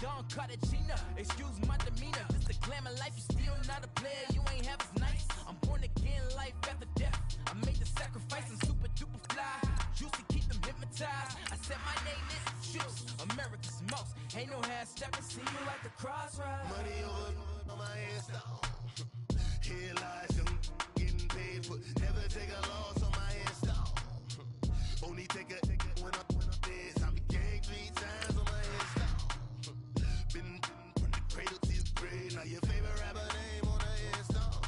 Don Cartagena, excuse my demeanor. This the glamour life, you still not a player, you ain't half as nice. I'm born again, life after death. I made the sacrifice and super duper fly. Juicy, keep them hypnotized. I said my name is Juice, America's most. Ain't no half stepping, see you at the crossroads. Money over on my headstone. Here lies young, getting paid for. Never take a loss on my headstone. Only take a when I'm dead. I became 3 times on my headstone. Been from the cradle to the grave. Now your favorite rapper name on the headstone.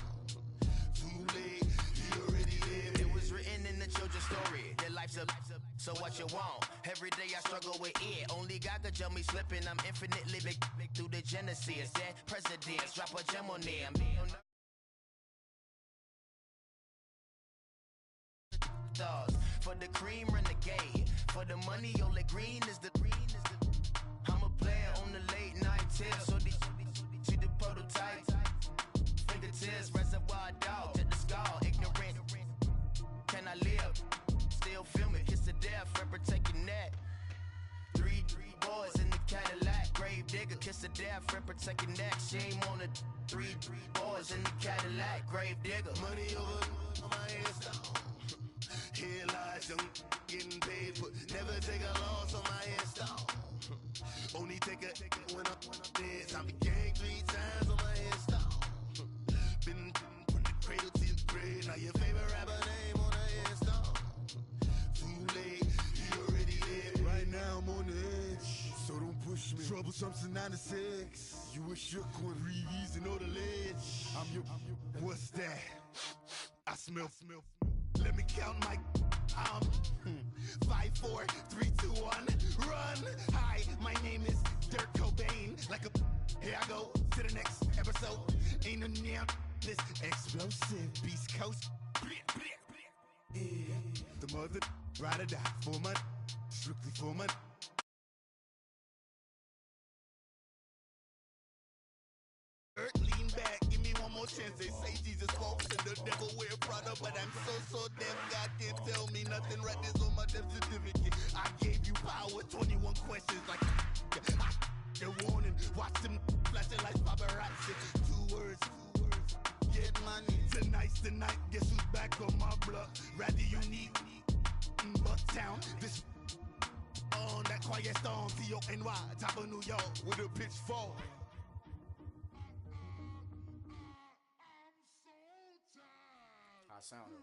Too late, you already lived. It was written in the children's story. Their life's a so what you want? Every day I struggle with it. Only God could tell me slipping. I'm infinitely big through the genesis. Dead presidents, drop a gem on them. For the cream renegade. For the money, only green is the I'm a player on the late night tips. So these see the prototype. Fingertips, reservoir dog, to the skull, ignorant. Can I live? Still film it, kiss to death, forever taking that. 3 boys in the Cadillac, grave digger, kiss to death, forever taking that. Shame on the 3 boys in the Cadillac, grave digger. Money over on my headstone. Here lies young, getting paid for. Never take a loss on my headstone. Only take a when I'm dead. I became 3 times on my headstone. Been from the cradle to the grave. Now your favorite rapper name on the headstone. Too late, you already lived. Right now I'm on the edge, so don't push me. Troublesome to 9 to 6. You a shook one, Reeves and know the ledge. I'm your. What's that? I smell. Let me count my 5, 4, 3, 2, 1, run. Hi, my name is Dirk Cobain. Like a here I go to the next episode. Ain't no damn this explosive Beast Coast. Yeah. The mother ride or die for my strictly for my. Lean back, give me one more chance. They say Jesus walks and the devil wear Prada, but I'm so deaf. God can't tell me nothing. Right this on my death certificate. I gave you power, 21 questions like the warning. Watch them flashing like paparazzi. 2 words. Get money. Tonight's the night. Guess who's back on my block? Rather unique. Bucktown. This on that quiet storm. T-O-N-Y, top of New York with a pitchfork. I sound it.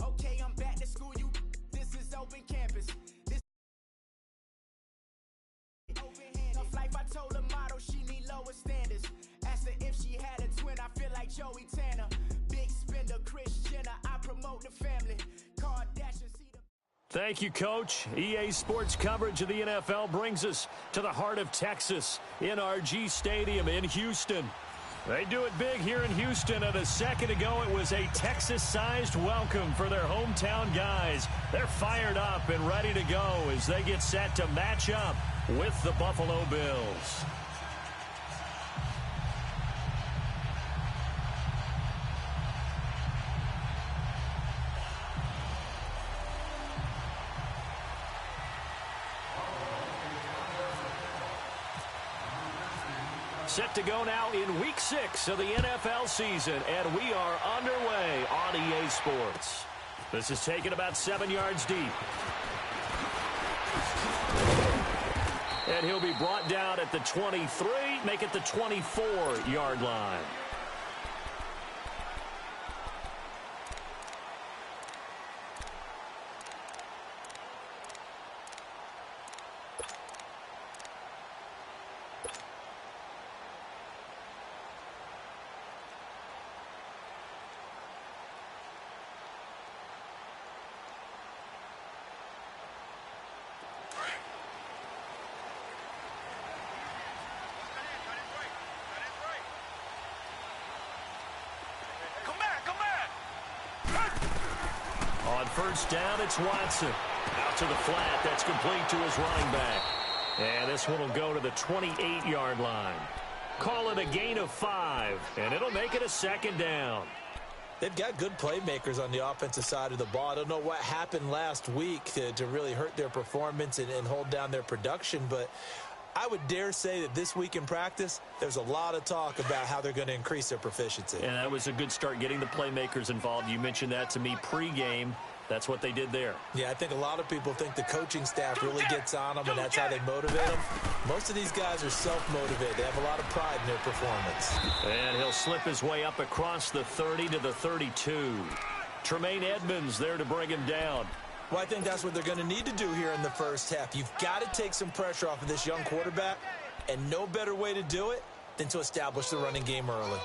Okay, I'm back to school. This is open campus. This open-handed. Life, I told her motto, she need lower standards. Asked her if she had a twin. I feel like Joey Tanner. Kris Jenner, I promote the family. Kardashian, see the... Thank you, Coach. EA Sports coverage of the NFL brings us to the heart of Texas, NRG Stadium in Houston. They do it big here in Houston, and a second ago it was a Texas-sized welcome for their hometown guys. They're fired up and ready to go as they get set to match up with the Buffalo Bills. Set to go now in Week 6 of the NFL season, and we are underway on EA Sports. This is taken about 7 yards deep. And he'll be brought down at the 23, make it the 24-yard line. First down, it's Watson. Out to the flat. That's complete to his running back. And this one will go to the 28-yard line. Call it a gain of 5, and it'll make it a second down. They've got good playmakers on the offensive side of the ball. I don't know what happened last week to really hurt their performance and hold down their production, but I would dare say that this week in practice, there's a lot of talk about how they're going to increase their proficiency. And that was a good start, getting the playmakers involved. You mentioned that to me pregame. That's what they did there. Yeah, I think a lot of people think the coaching staff really gets on them, and that's how they motivate them. Most of these guys are self-motivated. They have a lot of pride in their performance. And he'll slip his way up across the 30 to the 32. Tremaine Edmonds there to bring him down. Well, I think that's what they're going to need to do here in the first half. You've got to take some pressure off of this young quarterback, and no better way to do it than to establish the running game early.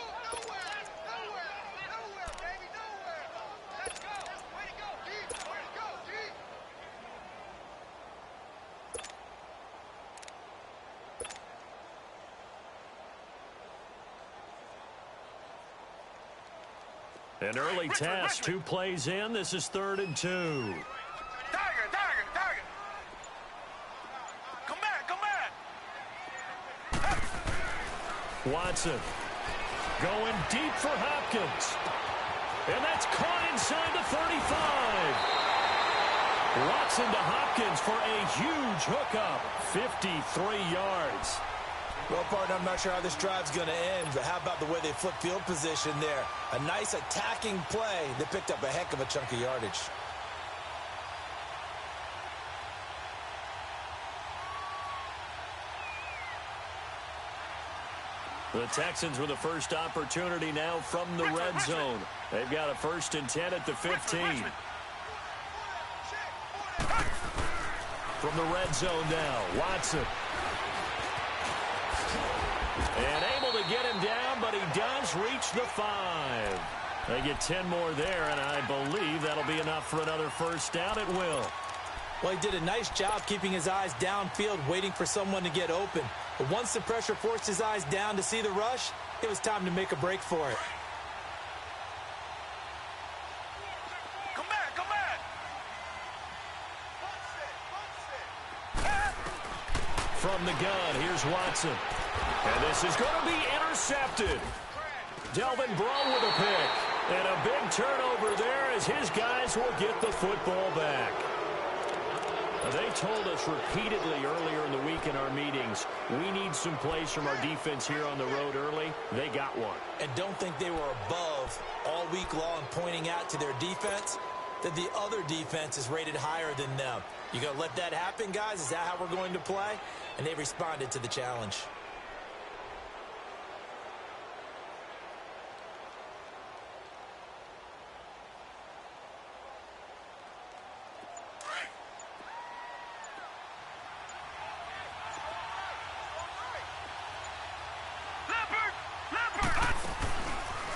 An early test, 2 plays in. This is 3rd and 2. Tiger. Come back. Watson going deep for Hopkins. And that's caught inside the 35. Watson to Hopkins for a huge hookup. 53 yards. Well, partner, I'm not sure how this drive's going to end, but how about the way they flip field position there? A nice attacking play that picked up a heck of a chunk of yardage. The Texans with the first opportunity now from the red zone. They've got a 1st and 10 at the 15. From the red zone now, Watson. And able to get him down, but he does reach the 5. They get 10 more there, and I believe that'll be enough for another first down. It will. Well, he did a nice job keeping his eyes downfield, waiting for someone to get open. But once the pressure forced his eyes down to see the rush, it was time to make a break for it. Come back. From the gun, here's Watson. And this is going to be intercepted. Delvin Breaux with a pick. And a big turnover there as his guys will get the football back. They told us repeatedly earlier in the week in our meetings, we need some plays from our defense here on the road early. They got one. And don't think they were above all week long pointing out to their defense that the other defense is rated higher than them. You going to let that happen, guys? Is that how we're going to play? And they responded to the challenge.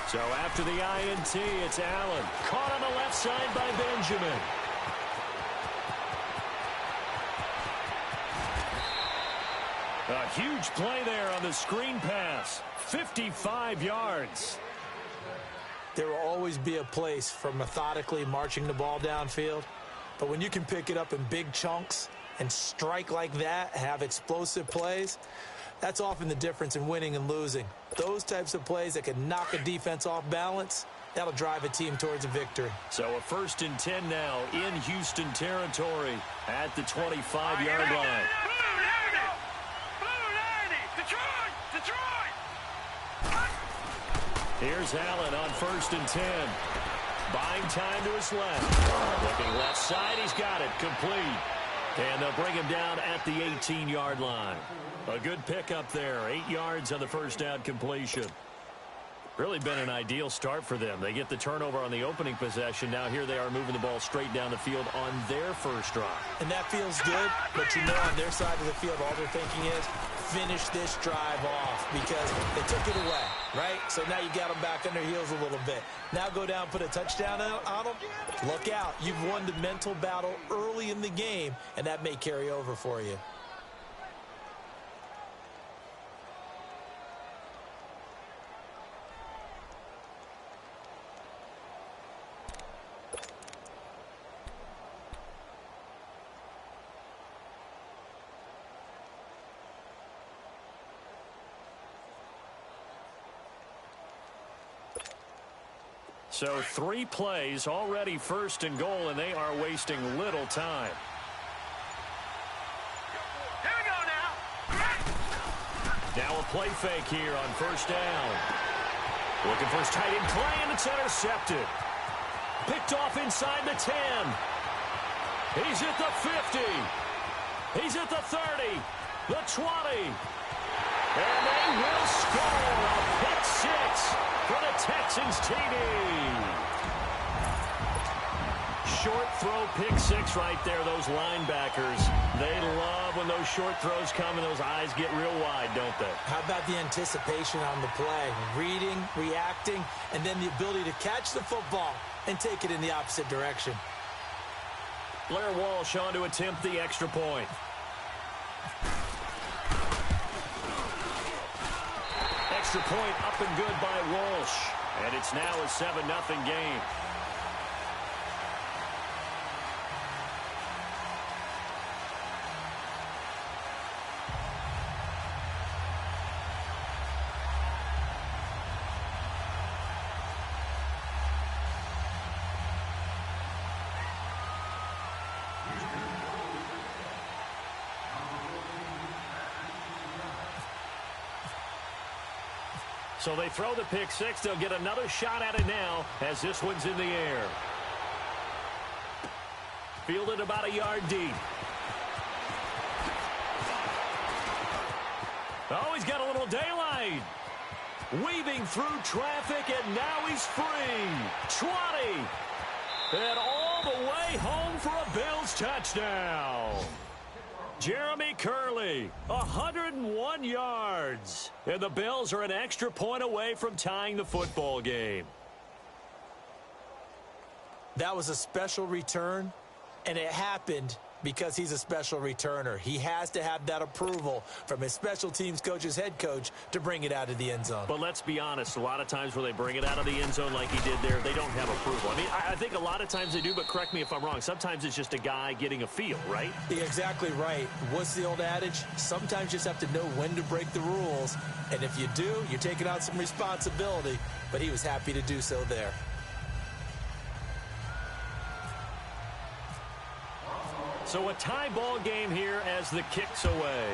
So after the INT, it's Allen. Caught on the left side by Benjamin. A huge play there on the screen pass. 55 yards. There will always be a place for methodically marching the ball downfield. But when you can pick it up in big chunks and strike like that, have explosive plays, that's often the difference in winning and losing. Those types of plays that can knock a defense off balance, that'll drive a team towards a victory. So a 1st and 10 now in Houston territory at the 25-yard line. Here's Allen on 1st and 10. Buying time to his left. Looking left side, he's got it. Complete. And they'll bring him down at the 18-yard line. A good pickup there. 8 yards on the first down completion. Really been an ideal start for them. They get the turnover on the opening possession. Now here they are moving the ball straight down the field on their first drive. And that feels good, but you know on their side of the field, all they're thinking is finish this drive off because they took it away, right? So now you got them back on their heels a little bit. Now go down, put a touchdown on them. Look out. You've won the mental battle early in the game, and that may carry over for you. So 3 plays, already 1st and goal, and they are wasting little time. Here we go now. Now a play fake here on 1st down. Looking for his tight end Clay, and it's intercepted. Picked off inside the 10. He's at the 50. He's at the 30. The 20. And they will score a pick 6 for the Texans TD. Short throw pick 6 right there. Those linebackers, they love when those short throws come and those eyes get real wide, don't they? How about the anticipation on the play? Reading, reacting, and then the ability to catch the football and take it in the opposite direction. Blair Walsh on to attempt the extra point. Extra point up and good by Walsh. And it's now a 7-0 game. So they throw the pick 6. They'll get another shot at it now as this one's in the air. Fielded about a yard deep. Oh, he's got a little daylight. Weaving through traffic, and now he's free. 20. And all the way home for a Bills touchdown. Jeremy Curley, 101 yards. And the Bills are an extra point away from tying the football game. That was a special return, and it happened because he's a special returner. He has to have that approval from his special teams coach's head coach to bring it out of the end zone. But let's be honest, a lot of times where they bring it out of the end zone like he did there, they don't have approval. I mean, I think a lot of times they do, but correct me if I'm wrong. Sometimes it's just a guy getting a feel, right? You're exactly right. What's the old adage? Sometimes you just have to know when to break the rules. And if you do, you're taking on some responsibility. But he was happy to do so there. So a tie ball game here as the kick's away.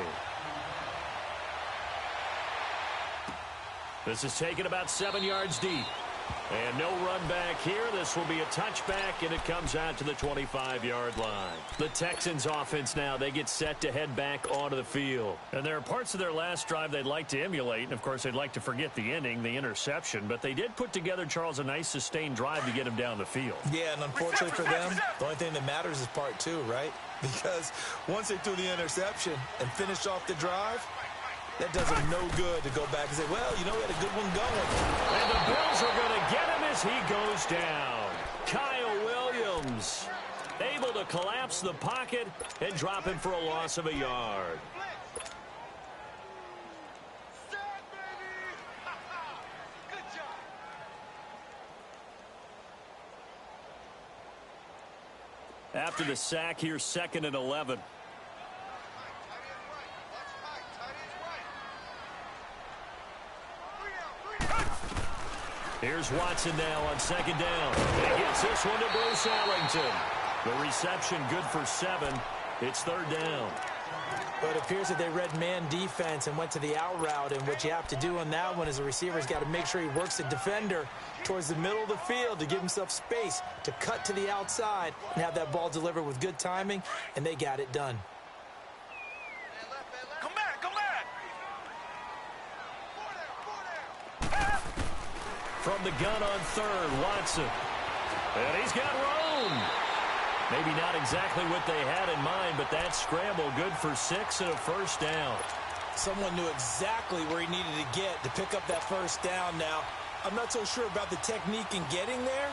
This is taken about 7 yards deep. And no run back here. This will be a touchback, and it comes out to the 25-yard line. The Texans offense now, they get set to head back onto the field. And there are parts of their last drive they'd like to emulate. And, of course, they'd like to forget the ending, the interception. But they did put together, Charles, a nice sustained drive to get him down the field. Yeah, and unfortunately for them, the only thing that matters is part 2, right? Because once they threw the interception and finished off the drive, that does them no good to go back and say, well, you know, we had a good one going. And the Bills are going to get him as he goes down. Kyle Williams able to collapse the pocket and drop him for a loss of a yard. After the sack here, 2nd and 11. Here's Watson now on 2nd down. He gets this one to Bruce Ellington. The reception good for 7. It's 3rd down. But it appears that they read man defense and went to the out route. And what you have to do on that one is the receiver's got to make sure he works the defender towards the middle of the field to give himself space to cut to the outside and have that ball delivered with good timing. And they got it done. Come back, come back. From the gun on 3rd, Watson. And he's got room. Maybe not exactly what they had in mind, but that scramble good for 6 and a 1st down. Someone knew exactly where he needed to get to pick up that 1st down now. I'm not so sure about the technique in getting there,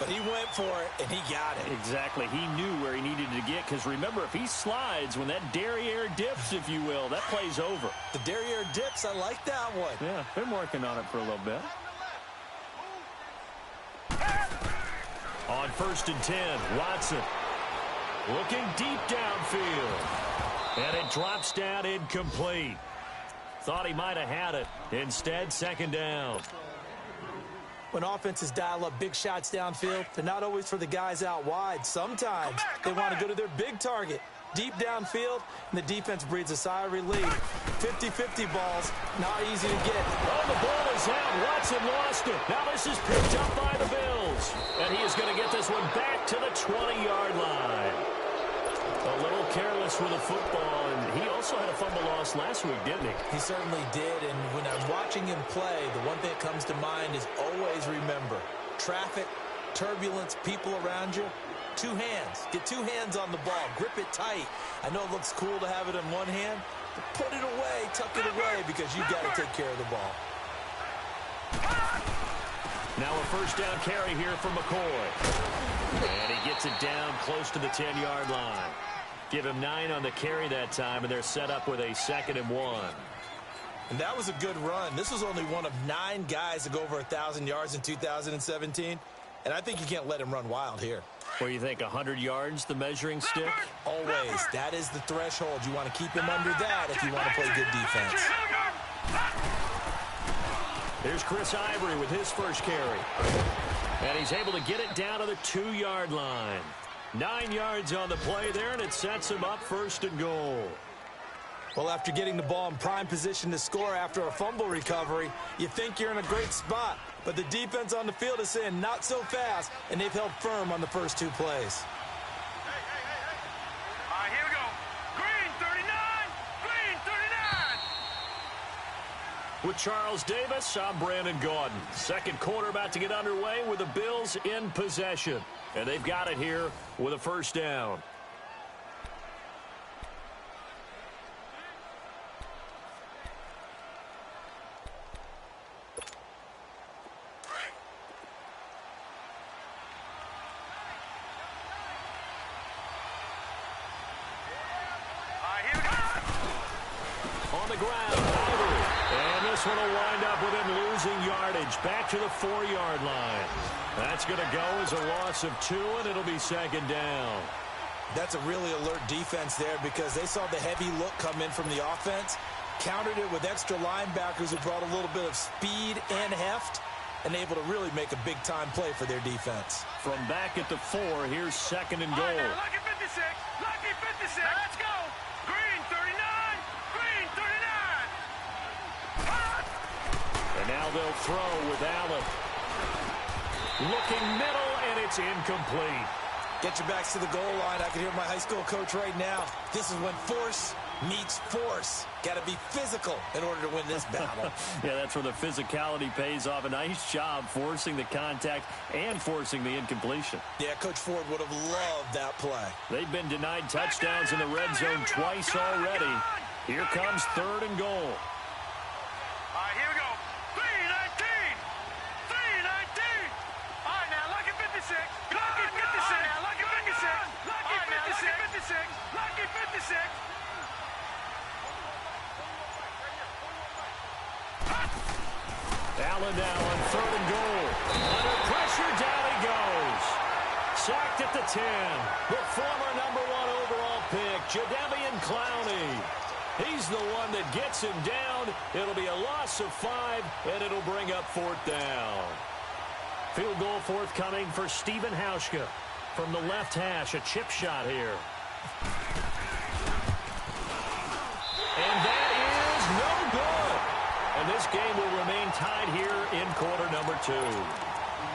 but he went for it, and he got it. Exactly. He knew where he needed to get, because remember, if he slides, when that derriere dips, if you will, that play's over. The derriere dips, I like that one. Yeah, been working on it for a little bit. On 1st and 10, Watson looking deep downfield. And it drops down incomplete. Thought he might have had it. Instead, 2nd down. When offenses dial up big shots downfield, they're not always for the guys out wide. Sometimes they want to go to their big target, deep downfield, and the defense breathes a sigh of relief. 50-50 balls, not easy to get. Oh, the ball is out. Watson lost it. Now this is picked up by the Bills. And he is going to get this one back to the 20-yard line. A little careless with the football, and he also had a fumble loss last week, didn't he? He certainly did, and when I'm watching him play, the one thing that comes to mind is always remember, traffic, turbulence, people around you, two hands. Get two hands on the ball. Grip it tight. I know it looks cool to have it in one hand, but put it away, tuck it away, because you've got to take care of the ball. Now a first down carry here from McCoy. And he gets it down close to the 10-yard line. Give him 9 on the carry that time, and they're set up with a 2nd and 1. And that was a good run. This was only one of 9 guys to go over 1,000 yards in 2017, and I think you can't let him run wild here. Where you think 100 yards, the measuring stick? Always. That is the threshold. You want to keep him under that if you want to play good defense. Here's Chris Ivory with his first carry. And he's able to get it down to the 2-yard line. 9 yards on the play there, and it sets him up 1st and goal. Well, after getting the ball in prime position to score after a fumble recovery, you think you're in a great spot. But the defense on the field is saying not so fast, and they've held firm on the first 2 plays. All right, here we go. Green 39, green 39. With Charles Davis, I'm Brandon Gaudin. Second quarter about to get underway with the Bills in possession. And they've got it here with a first down. On the ground, Ivory. And this one will wind up with him losing yardage. Back to the 4-yard line. That's going to go as a loss of 2, and it'll be 2nd down. That's a really alert defense there because they saw the heavy look come in from the offense, countered it with extra linebackers who brought a little bit of speed and heft, and able to really make a big-time play for their defense. From back at the 4, here's 2nd and goal. All right, now, lucky 56, lucky 56. Now let's go. Green 39, green 39. And now they'll throw with Allen. Looking middle, and it's incomplete. Get your backs to the goal line. I can hear my high school coach right now. This is when force meets force. Got to be physical in order to win this battle. Yeah, that's where the physicality pays off. A nice job forcing the contact and forcing the incompletion. Yeah, Coach Ford would have loved that play. They've been denied touchdowns in the red zone twice already. Here comes 3rd and goal. All right, here we go. 319, 319. All right, now, lucky 56, lucky 56. Now, lucky 56, lucky 56, lucky 56. Allen now on 3rd and goal. Under pressure, down he goes. Sacked at the 10. The former number 1 overall pick, Jadeveon Clowney. He's the one that gets him down. It'll be a loss of 5, and it'll bring up 4th down. Field goal forthcoming for Stephen Hauschka. From the left hash, a chip shot here. And that is no good. And this game will remain tied here in quarter number 2.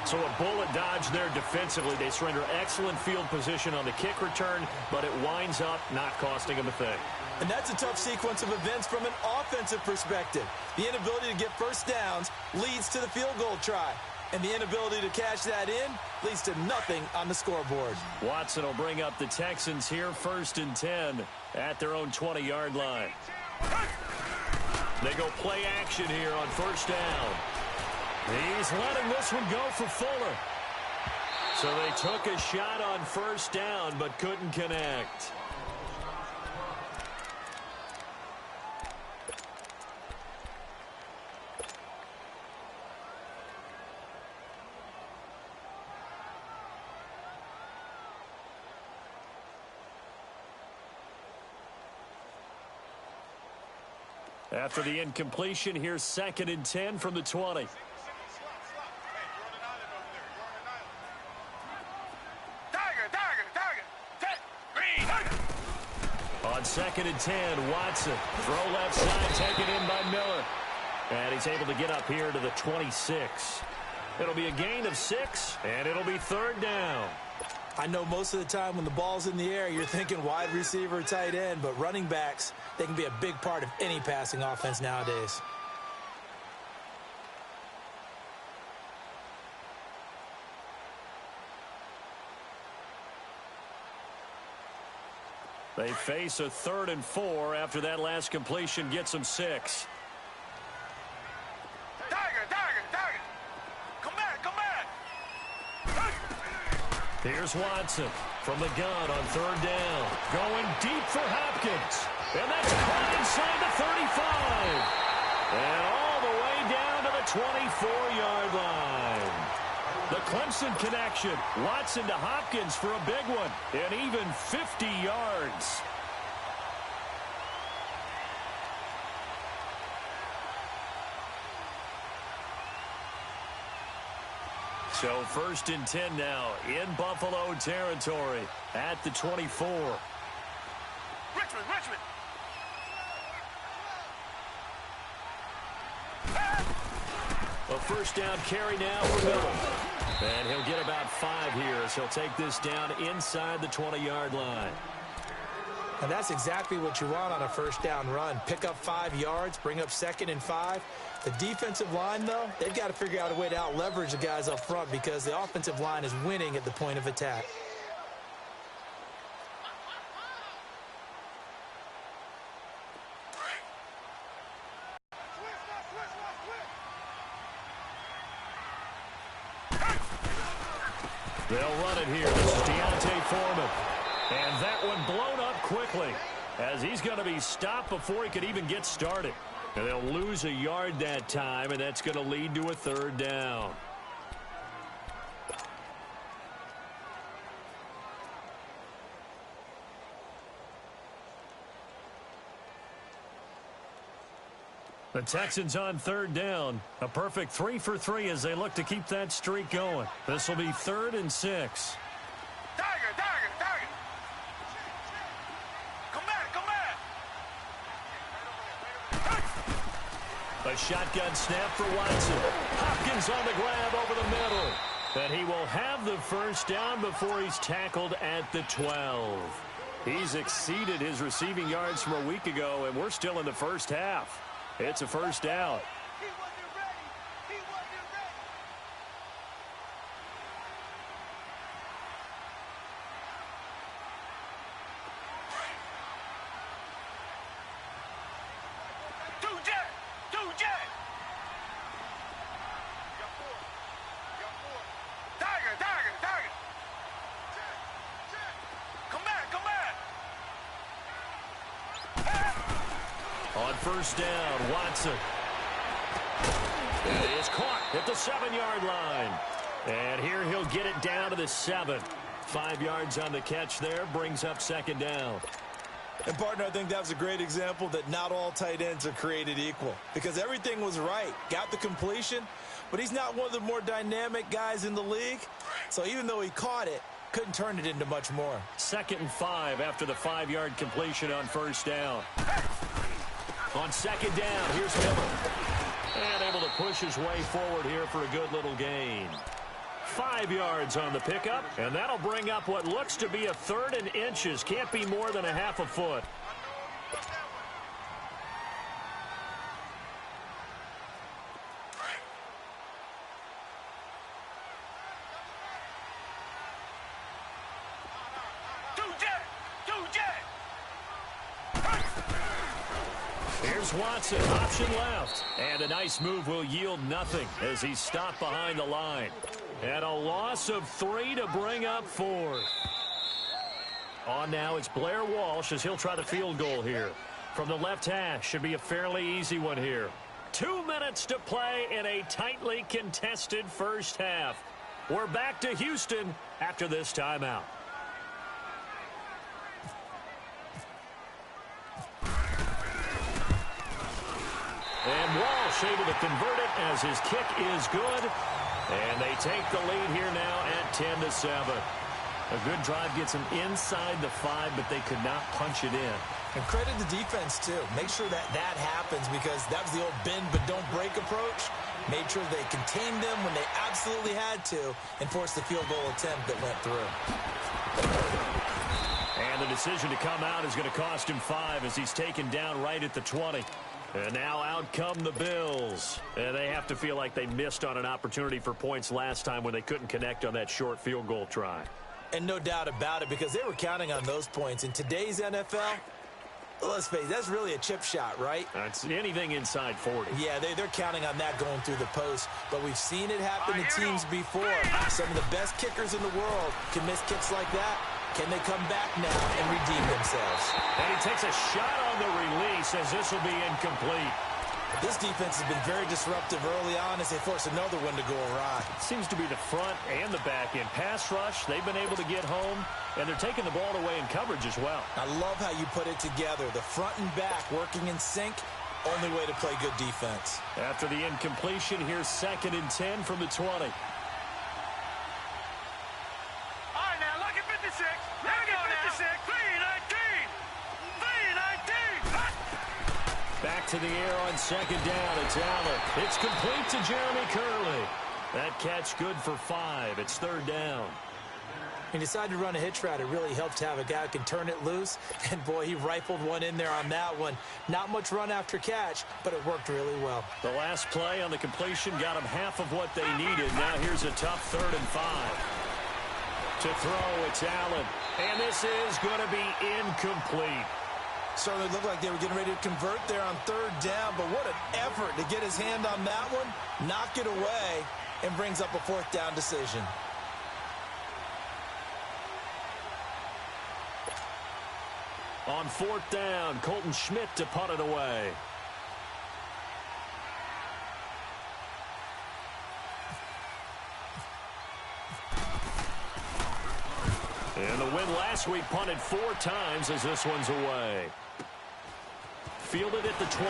So a bullet dodge there defensively. They surrender excellent field position on the kick return, but it winds up not costing them a thing. And that's a tough sequence of events from an offensive perspective. The inability to get first downs leads to the field goal try. And the inability to cash that in leads to nothing on the scoreboard. Watson will bring up the Texans here 1st and 10 at their own 20-yard line. They go play action here on 1st down. He's letting this one go for Fuller. So they took a shot on 1st down but couldn't connect. After the incompletion, here's 2nd and 10 from the 20. 2nd and 10. Watson, throw left side, taken in by Miller. And he's able to get up here to the 26. It'll be a gain of 6, and it'll be 3rd down. I know most of the time when the ball's in the air, you're thinking wide receiver, tight end, but running backs, they can be a big part of any passing offense nowadays. They face a 3rd and 4 after that last completion gets them 6. Tiger. Come back. Here's Watson from the gun on 3rd down. Going deep for Hopkins. And that's caught inside the 35. And all the way down to the 24-yard line. The Clemson connection. Watson to Hopkins for a big one. And even 50 yards. So 1st and 10 now in Buffalo territory at the 24. Richmond. A 1st down carry now for Miller. And he'll get about 5 here as he'll take this down inside the 20-yard line. And that's exactly what you want on a 1st down run. Pick up 5 yards, bring up 2nd and 5. The defensive line, though, they've got to figure out a way to out-leverage the guys up front because the offensive line is winning at the point of attack. They'll run it here. This is Deontay Foreman. And that one blown up quickly as he's going to be stopped before he could even get started. And they'll lose a yard that time, and that's going to lead to a 3rd down. The Texans on 3rd down. A perfect 3 for 3 as they look to keep that streak going. This will be 3rd and 6. Tiger. Come back. A shotgun snap for Watson. Hopkins on the grab over the middle. And he will have the 1st down before he's tackled at the 12. He's exceeded his receiving yards from a week ago, and we're still in the 1st half. It's a 1st down. He wasn't ready. Two jet. Tiger. Come back. On 1st down, Watson. And he is caught at the 7-yard line. And here he'll get it down to the 7. 5 yards on the catch there, brings up 2nd down. And, partner, I think that was a great example that not all tight ends are created equal because everything was right. Got the completion, but he's not one of the more dynamic guys in the league. So even though he caught it, couldn't turn it into much more. 2nd and 5 after the 5-yard completion on 1st down. On 2nd down, here's Miller. And able to push his way forward here for a good little gain. 5 yards on the pickup, and that'll bring up what looks to be a 3rd and inches. Can't be more than a half a foot. Here's Watson, option left. And a nice move will yield nothing as he's stopped behind the line. And a loss of 3 to bring up 4. On now, it's Blair Walsh as he'll try the field goal here. From the left hash, should be a fairly easy one here. 2 minutes to play in a tightly contested 1st half. We're back to Houston after this timeout. And Walsh able to convert it as his kick is good. And they take the lead here now at 10-7. A good drive gets them inside the 5, but they could not punch it in. And credit the defense, too. Make sure that that happens because that was the old bend but don't break approach. Made sure they contained them when they absolutely had to and forced the field goal attempt that went through. And the decision to come out is going to cost him 5 as he's taken down right at the 20. And now out come the Bills. And they have to feel like they missed on an opportunity for points last time when they couldn't connect on that short field goal try. And no doubt about it because they were counting on those points. In today's NFL, let's face it, that's really a chip shot, right? That's anything inside 40. Yeah, they're counting on that going through the post. But we've seen it happen to teams before. Some of the best kickers in the world can miss kicks like that. Can they come back now and redeem themselves? And he takes a shot on the release as this will be incomplete. This defense has been very disruptive early on as they force another one to go awry. Seems to be the front and the back end. Pass rush, they've been able to get home, and they're taking the ball away in coverage as well. I love how you put it together. The front and back working in sync, only way to play good defense. After the incompletion, here's 2nd and 10 from the 20. Back to the air on 2nd down. It's Allen. It's complete to Jeremy Curley. That catch good for 5. It's 3rd down. He decided to run a hitch route. It really helped to have a guy who can turn it loose. And, boy, he rifled one in there on that one. Not much run after catch, but it worked really well. The last play on the completion got him half of what they needed. Now here's a tough 3rd and 5. To throw, it's Allen. And this is going to be incomplete. Certainly looked like they were getting ready to convert there on 3rd down, but what an effort to get his hand on that one, knock it away, and brings up a 4th down decision. On 4th down, Colton Schmidt to punt it away. And the win last week punted 4 times as this one's away. Fielded at the 20.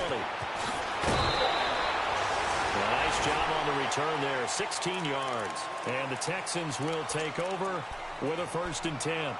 Nice job on the return there, 16 yards. And the Texans will take over with a 1st and 10.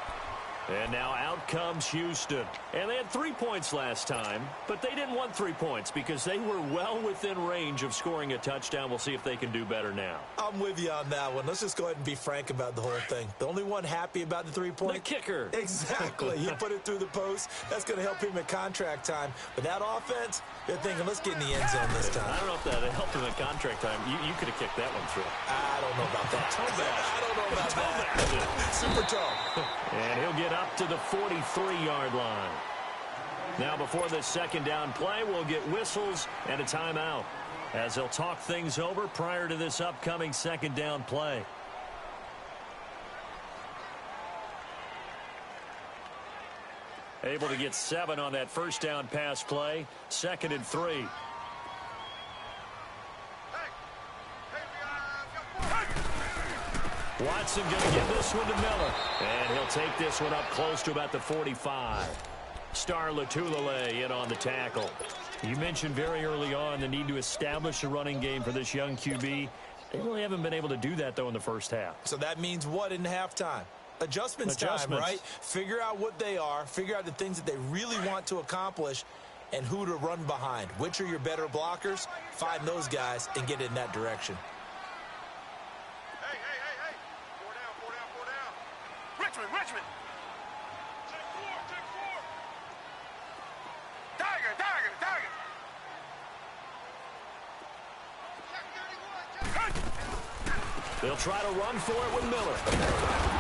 And now out comes Houston. And they had 3 points last time, but they didn't want 3 points because they were well within range of scoring a touchdown. We'll see if they can do better now. I'm with you on that one. Let's just go ahead and be frank about the whole thing. The only one happy about the 3-point? The kicker. Exactly. You put it through the post. That's going to help him at contract time. But that offense, they're thinking, let's get in the end zone this time. I don't know if that helped him at contract time. You could have kicked that one through. I don't know about that. I don't know about that. Super tall. And he'll get up to the 43-yard line. Now before this 2nd down play, we'll get whistles and a timeout as they'll talk things over prior to this upcoming 2nd down play. Able to get 7 on that 1st down pass play. 2nd and 3. Watson going to give this one to Miller. And he'll take this one up close to about the 45. Star Lotulelei in on the tackle. You mentioned very early on the need to establish a running game for this young QB. They really haven't been able to do that, though, in the first half. So that means what in halftime? Adjustments time, right? Figure out what they are. Figure out the things that they really want to accomplish and who to run behind. Which are your better blockers? Find those guys and get in that direction. Richmond. Take 4. Tiger. They'll try to run for it with Miller.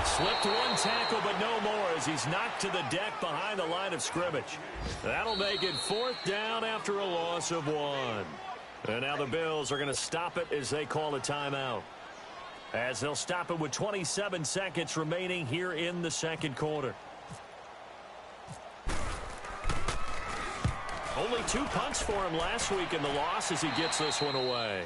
Slipped one tackle, but no more as he's knocked to the deck behind the line of scrimmage. That'll make it 4th down after a loss of 1. And now the Bills are going to stop it as they call a timeout. As they'll stop it with 27 seconds remaining here in the 2nd quarter. Only 2 punts for him last week in the loss as he gets this one away.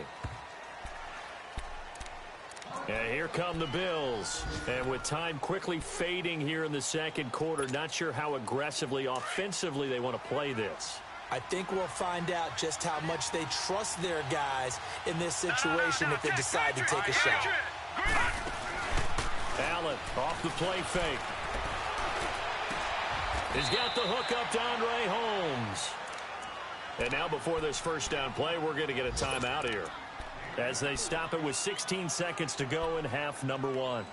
And here come the Bills. And with time quickly fading here in the 2nd quarter, not sure how aggressively, offensively they want to play this. I think we'll find out just how much they trust their guys in this situation if they decide to take a shot. Allen off the play fake. He's got the hook up to Andre Holmes. And now before this first down play, we're going to get a timeout here, as they stop it with 16 seconds to go in half number 1.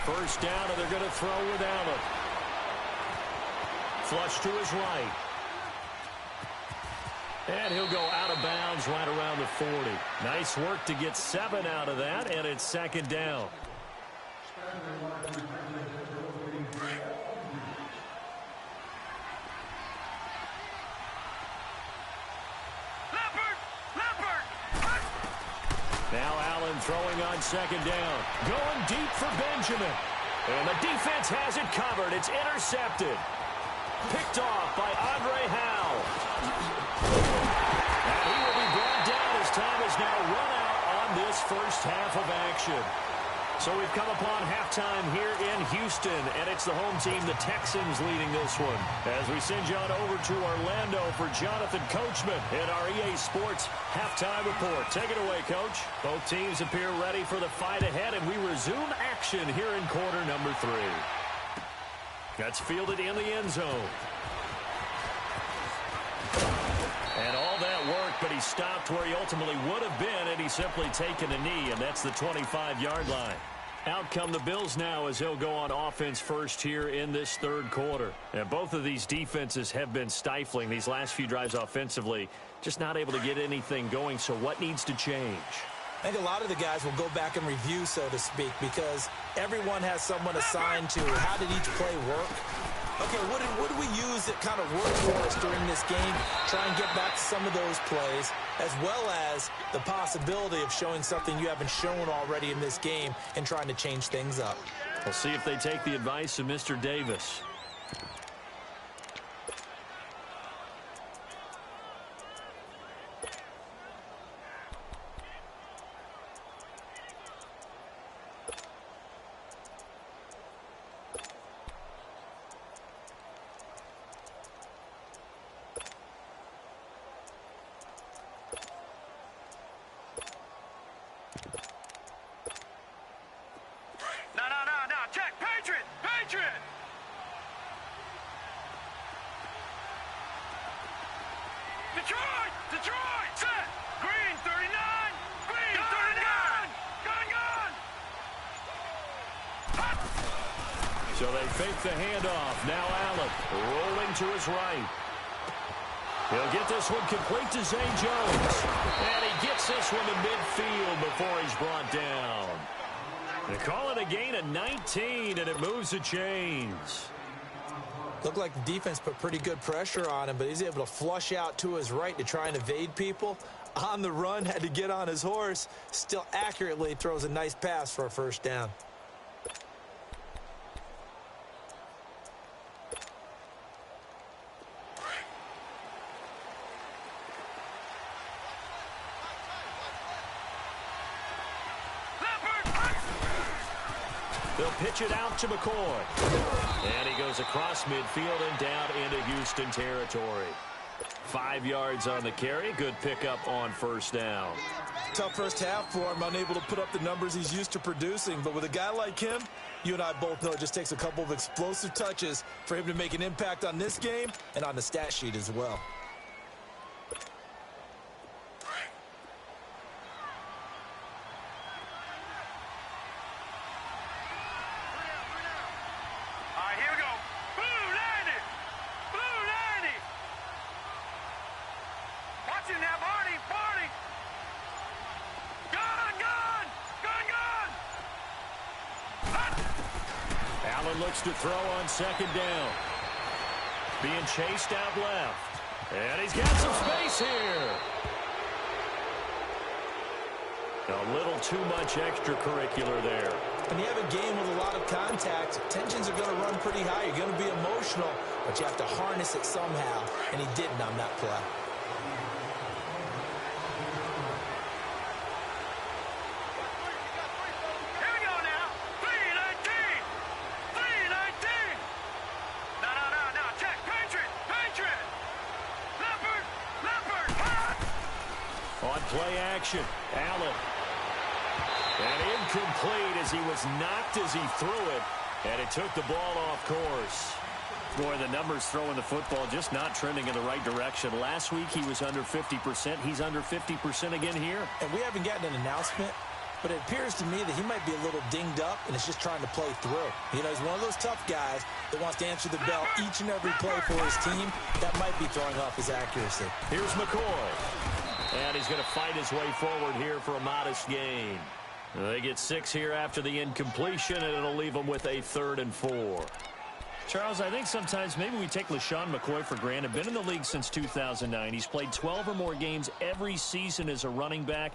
First down, and they're going to throw with Allen. Flush to his right. And he'll go out of bounds right around the 40. Nice work to get 7 out of that, and it's second down. Now Allen throwing on second down. Going deep for Benjamin. And the defense has it covered. It's intercepted. Picked off by Andre Howell. And he will be brought down as time has now run out on this first half of action. So we've come upon halftime here in Houston, and it's the home team, the Texans, leading this one. As we send you on over to Orlando for Jonathan Coachman in our EA Sports halftime report. Take it away, Coach. Both teams appear ready for the fight ahead, and we resume action here in quarter number 3. That's fielded in the end zone. And all that work, but he stopped where he ultimately would have been, and he's simply taken a knee, and that's the 25-yard line. Out come the Bills now as he'll go on offense first here in this third quarter. And both of these defenses have been stifling these last few drives offensively, just not able to get anything going. So what needs to change? I think a lot of the guys will go back and review, so to speak, because everyone has someone assigned to how did each play work. Okay, what do we use that kind of worked for us during this game? Try and get back to some of those plays, as well as the possibility of showing something you haven't shown already in this game and trying to change things up. We'll see if they take the advice of Mr. Davis. Detroit, set, Green 39, Green 39, So they fake the handoff. Now Allen rolling to his right. He'll get this one complete to Zay Jones. And he gets this one to midfield before he's brought down. They call it a gain of 19, and it moves the chains. Looked like the defense put pretty good pressure on him, but he's able to flush out to his right to try and evade people. On the run, had to get on his horse. Still accurately throws a nice pass for a first down. They'll pitch it out to McCoy. And he goes across midfield and down into Houston territory. 5 yards on the carry. Good pickup on first down. Tough first half for him, unable to put up the numbers he's used to producing. But with a guy like him, you and I both know it just takes a couple of explosive touches for him to make an impact on this game and on the stat sheet as well. Looks to throw on second down. Being chased out left. And he's got some space here. A little too much extracurricular there. When you have a game with a lot of contact, tensions are going to run pretty high. You're going to be emotional, but you have to harness it somehow, and he didn't on that play. Here we go now. 319. 319. No. Check. Patriot. Leopard. On play action, Allen. And incomplete as he was knocked as he threw it, and it took the ball off course. Boy, the numbers throwing the football just not trending in the right direction. Last week he was under 50%. He's under 50% again here. And we haven't gotten an announcement, but it appears to me that he might be a little dinged up and is just trying to play through. You know, he's one of those tough guys that wants to answer the bell each and every play for his team. That might be throwing off his accuracy. Here's McCoy. And he's going to fight his way forward here for a modest gain. They get 6 here after the incompletion, and it'll leave them with a 3rd and 4. Charles, I think sometimes maybe we take LeSean McCoy for granted. Been in the league since 2009. He's played 12 or more games every season as a running back.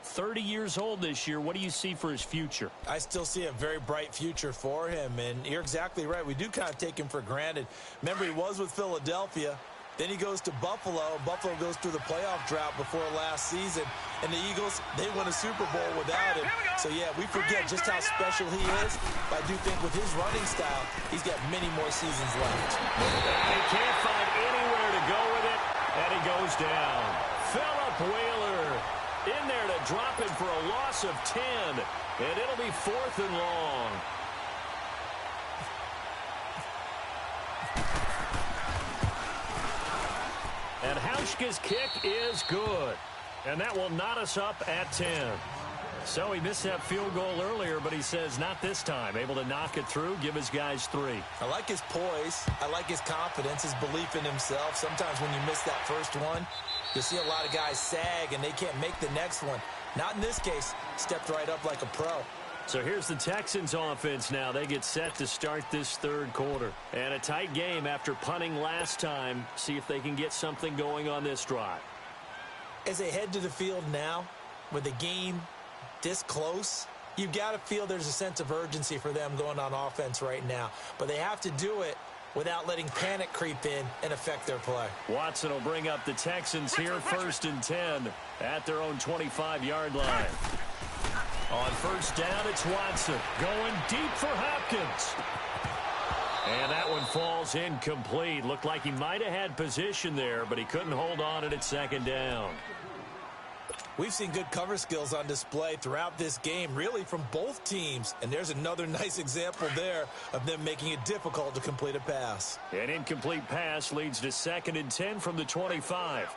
30 years old this year. What do you see for his future? I still see a very bright future for him, and you're exactly right. We do kind of take him for granted. Remember, he was with Philadelphia. Then he goes to Buffalo. Buffalo goes through the playoff drought before last season. And the Eagles, they won a Super Bowl without him. So, yeah, we forget just how special he is. But I do think with his running style, he's got many more seasons left. He can't find anywhere to go with it, and he goes down. Philip Wheeler in there to drop him for a loss of 10. And it'll be 4th and long. And Hauschka's kick is good. And that will knot us up at 10. So he missed that field goal earlier, but he says not this time. Able to knock it through, give his guys 3. I like his poise. I like his confidence, his belief in himself. Sometimes when you miss that first one, you'll see a lot of guys sag and they can't make the next one. Not in this case. Stepped right up like a pro. So here's the Texans offense now. They get set to start this 3rd quarter. And a tight game after punting last time. See if they can get something going on this drive. As they head to the field now, with the game this close, you've got to feel there's a sense of urgency for them going on offense right now. But they have to do it without letting panic creep in and affect their play. Watson will bring up the Texans here, 1st and 10 at their own 25-yard line. On 1st down, it's Watson going deep for Hopkins. And that one falls incomplete. Looked like he might have had position there, but he couldn't hold on at 2nd down. We've seen good cover skills on display throughout this game, really from both teams. And there's another nice example there of them making it difficult to complete a pass. An incomplete pass leads to 2nd and 10 from the 25.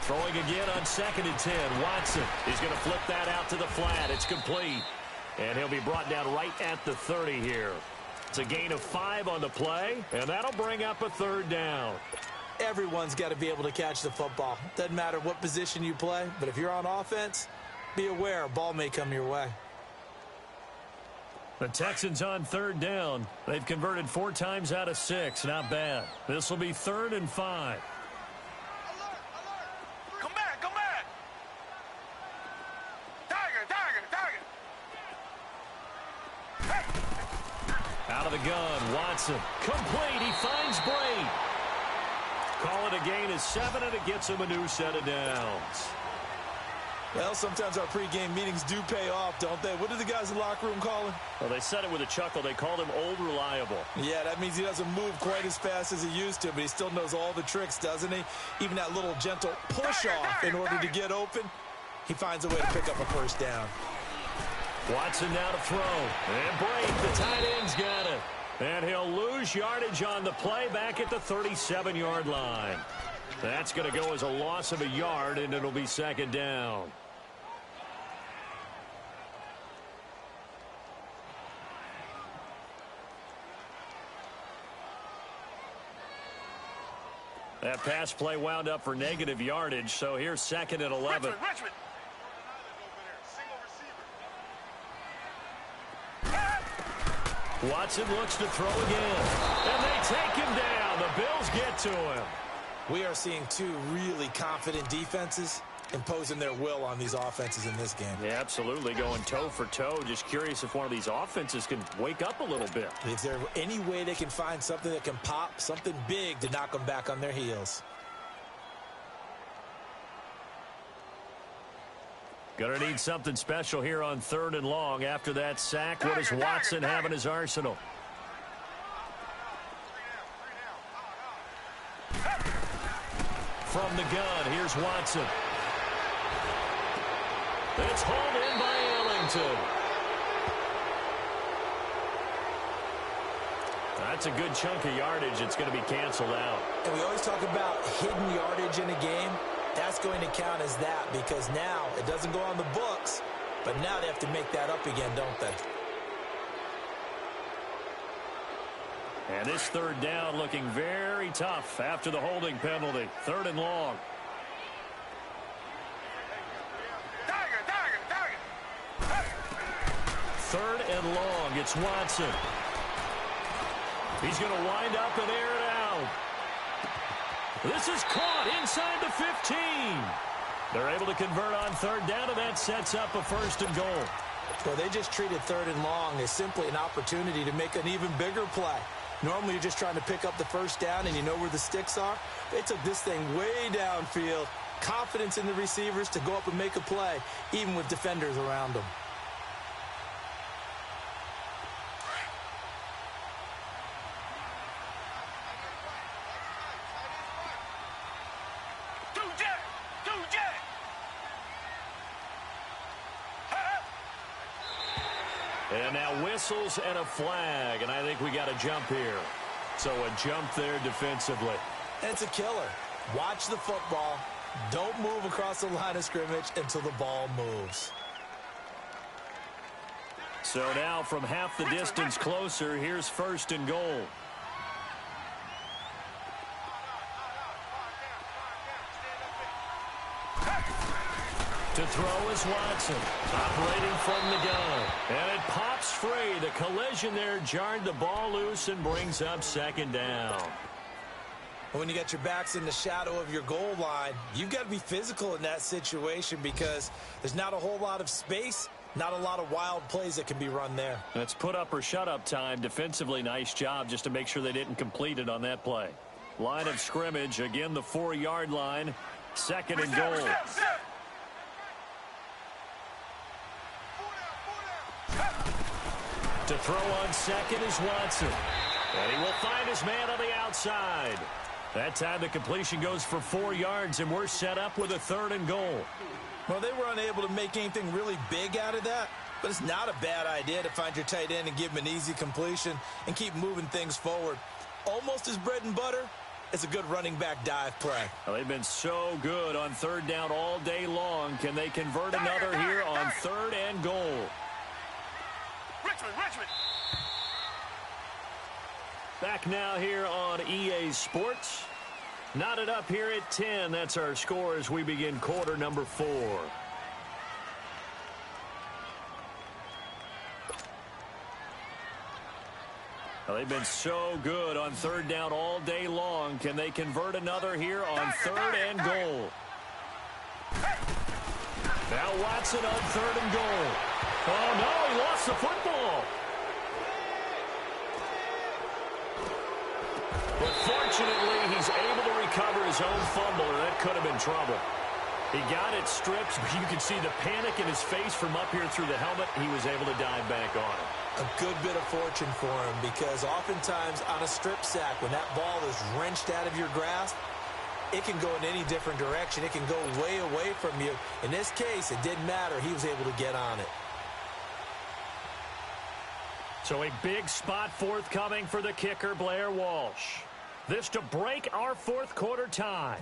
Throwing again on 2nd and 10. Watson is going to flip that out to the flat. It's complete. And he'll be brought down right at the 30 here. It's a gain of 5 on the play, and that'll bring up a 3rd down. Everyone's got to be able to catch the football. Doesn't matter what position you play, but if you're on offense, be aware a ball may come your way. The Texans on 3rd down. They've converted 4 times out of 6. Not bad. This will be 3rd and 5. Come back. Tiger. Hey. Out of the gun, Watson. Complete. He finds Brady. Call it a gain of 7, and it gets him a new set of downs. Well, sometimes our pregame meetings do pay off, don't they? What do the guys in the locker room call him? Well, they said it with a chuckle. They called him Old Reliable. Yeah, that means he doesn't move quite as fast as he used to, but he still knows all the tricks, doesn't he? Even that little gentle push-off in order to get open, he finds a way to pick up a 1st down. Watson now to throw. And break. The tight end's got it. And he'll lose yardage on the play back at the 37-yard line. That's going to go as a loss of a yard, and it'll be 2nd down. That pass play wound up for negative yardage, so here's 2nd and 11. Richmond. Watson looks to throw again. And they take him down. The Bills get to him. We are seeing 2 really confident defenses. imposing their will on these offenses in this game. Yeah, absolutely, going toe for toe. Just curious if one of these offenses can wake up a little bit. If there's any way they can find something that can pop, something big to knock them back on their heels. Gonna need something special here on 3rd and long. After that sack, what does Watson have in his arsenal? From the gun, here's Watson. It's hauled in by Ellington. That's a good chunk of yardage. It's going to be canceled out. And we always talk about hidden yardage in a game. That's going to count as that because now it doesn't go on the books, but now they have to make that up again, don't they? And this 3rd down looking very tough after the holding penalty. 3rd and long. Third and long. It's Watson. He's going to wind up and air it out. This is caught inside the 15. They're able to convert on 3rd down, and that sets up a 1st and goal. Well, they just treated 3rd and long as simply an opportunity to make an even bigger play. Normally, you're just trying to pick up the 1st down, and you know where the sticks are. They took this thing way downfield. Confidence in the receivers to go up and make a play, even with defenders around them. And now whistles and a flag, and I think we got a jump here. So a jump there defensively. And it's a killer. Watch the football. Don't move across the line of scrimmage until the ball moves. So now from half the distance closer, here's 1st and goal. To throw is Watson, operating from the gun. And it pops free. The collision there jarred the ball loose and brings up 2nd down. When you got your backs in the shadow of your goal line, you've got to be physical in that situation because there's not a whole lot of space, not a lot of wild plays that can be run there. That's put up or shut up time. Defensively, nice job just to make sure they didn't complete it on that play. Line of scrimmage, again the 4-yard line. 2nd and goal. To throw on 2nd is Watson. And he will find his man on the outside. That time the completion goes for 4 yards, and we're set up with a 3rd and goal. Well, they were unable to make anything really big out of that, but it's not a bad idea to find your tight end and give him an easy completion and keep moving things forward. Almost his bread and butter. It's a good running back dive play. Well, they've been so good on 3rd down all day long. Can they convert another here on 3rd and goal? Richmond. Back now here on EA Sports. Knotted up here at 10. That's our score as we begin quarter number 4. Well, they've been so good on 3rd down all day long. Can they convert another here on 3rd and goal? Now Watson on 3rd and goal. Oh, no, he lost the football. But fortunately, he's able to recover his own fumble, or that could have been trouble. He got it stripped, but you can see the panic in his face from up here through the helmet. He was able to dive back on it. A good bit of fortune for him because oftentimes on a strip sack, when that ball is wrenched out of your grasp, it can go in any different direction. It can go way away from you. In this case, it didn't matter. He was able to get on it. So a big spot forthcoming for the kicker, Blair Walsh. This to break our 4th quarter tie.